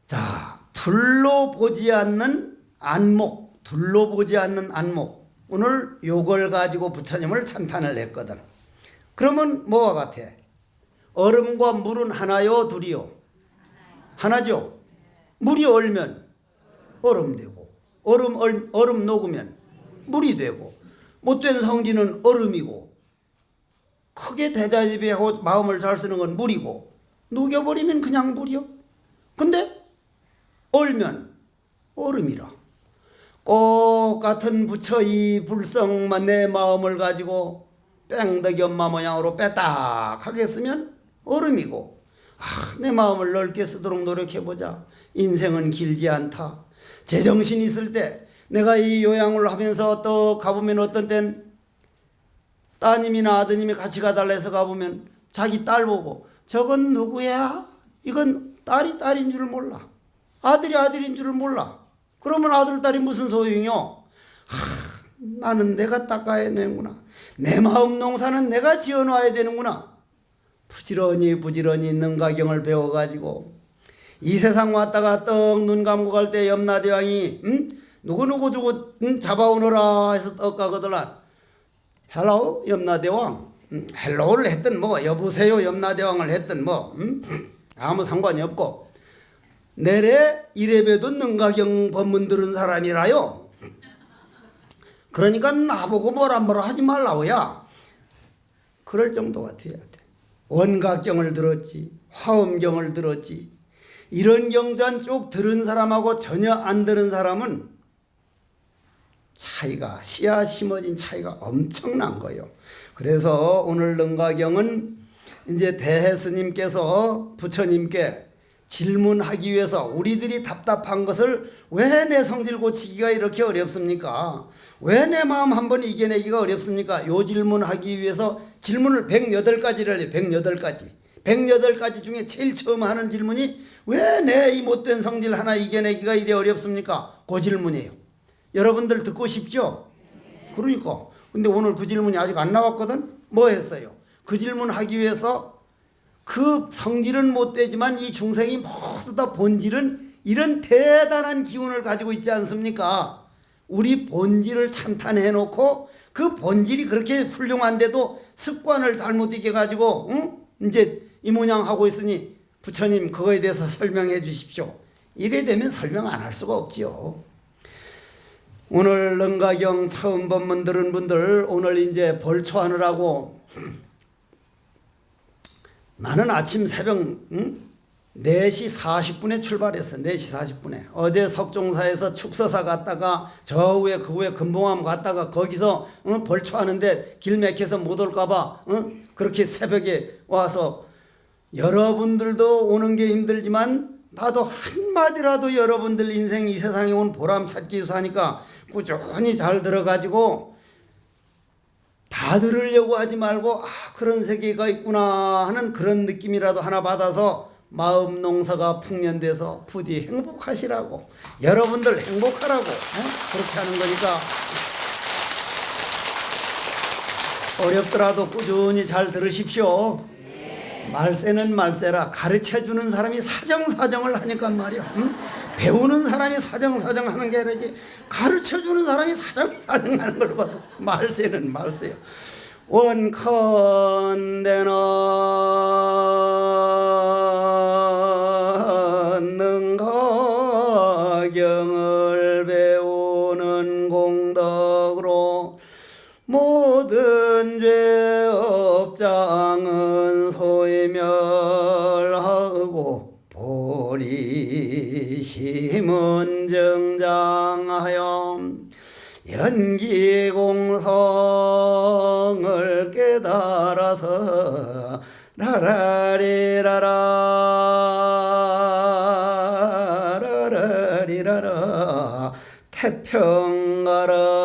자, 둘러보지 않는 안목. 오늘 요걸 가지고 부처님을 찬탄을 했거든. 그러면 뭐와 같아? 얼음과 물은 하나요, 둘이요? 하나죠. 물이 얼면 얼음 되고 얼음 녹으면 물이 되고 못된 성질은 얼음이고 크게 대자비하고 마음을 잘 쓰는 건 물이고 녹여버리면 그냥 물이요. 근데 얼면 얼음이라. 꼭 같은 부처 이 불성만 내 마음을 가지고 뺑덕이 엄마 모양으로 빼딱하게 쓰면 얼음이고, 내 마음을 넓게 쓰도록 노력해보자. 인생은 길지 않다. 제정신 있을 때 내가 이 요양을 하면서 또 가보면 어떤 땐 따님이나 아드님이 같이 가달라 해서 가보면 자기 딸 보고 저건 누구야? 이건 딸이 딸인 줄 몰라. 아들이 아들인 줄 몰라. 그러면 아들 딸이 무슨 소용이요? 나는 내가 닦아야 되는구나. 내 마음 농사는 내가 지어놔야 되는구나. 부지런히 능가경을 배워가지고 이 세상 왔다가 떡 눈 감고 갈 때 염라대왕이 누구누구 주고 잡아오너라 해서 떡 가거들라. 헬로 염라대왕. 헬로를 했든 뭐 여보세요 염라대왕을 했든 뭐 아무 상관이 없고, 내래 이래봬도 능가경 법문 들은 사람이라요. 그러니까 나보고 뭐라 하지 말라고야. 그럴 정도 같아야 돼. 원각경을 들었지, 화엄경을 들었지. 이런 경전 쭉 들은 사람하고 전혀 안 들은 사람은 차이가, 씨앗 심어진 차이가 엄청난 거예요. 그래서 오늘 능가경은 이제 대스님께서 부처님께 질문하기 위해서 우리들이 답답한 것을 왜 내 성질 고치기가 이렇게 어렵습니까? 왜 내 마음 한번 이겨내기가 어렵습니까? 요 질문하기 위해서 질문을 108가지를 해요. 108가지. 108가지 중에 제일 처음 하는 질문이 왜 내 이 못된 성질 하나 이겨내기가 이래 어렵습니까? 그 질문이에요. 여러분들 듣고 싶죠? 그러니까. 근데 오늘 그 질문이 아직 안 나왔거든? 뭐 했어요? 그 질문 하기 위해서 그 성질은 못되지만 이 중생이 모두 다 본질은 이런 대단한 기운을 가지고 있지 않습니까? 우리 본질을 찬탄해 놓고 그 본질이 그렇게 훌륭한데도 습관을 잘못 익혀가지고 이제 이 모양 하고 있으니 부처님 그거에 대해서 설명해 주십시오. 이래 되면 설명 안 할 수가 없지요. 오늘 능가경 처음 법문 들은 분들 오늘 이제 벌초하느라고 나는 아침 새벽 4시 40분에 출발했어. 4시 40분에. 어제 석종사에서 축서사 갔다가 저 위에 그 위에 금봉암 갔다가 거기서 벌초하는데 길 막혀서 못 올까봐 그렇게 새벽에 와서 여러분들도 오는 게 힘들지만 나도 한마디라도 여러분들 인생 이 세상에 온 보람 찾기 위해서 하니까 꾸준히 잘 들어가지고 다 들으려고 하지 말고 그런 세계가 있구나 하는 그런 느낌이라도 하나 받아서 마음 농사가 풍년돼서 부디 행복하시라고, 여러분들 행복하라고 그렇게 하는 거니까 어렵더라도 꾸준히 잘 들으십시오. 말세는 말세라. 가르쳐주는 사람이 사정사정을 하니까 말이야. 배우는 사람이 사정사정 하는 게 아니라 가르쳐주는 사람이 사정사정 하는 걸 봐서 말세는 말세요. 원컨대는 능가경을 배우는 공덕으로 모든 죄 업장은 소멸하고 보리심은 정장하여 연기공성을 깨달아서 라라리라라 라라리라라 태평가라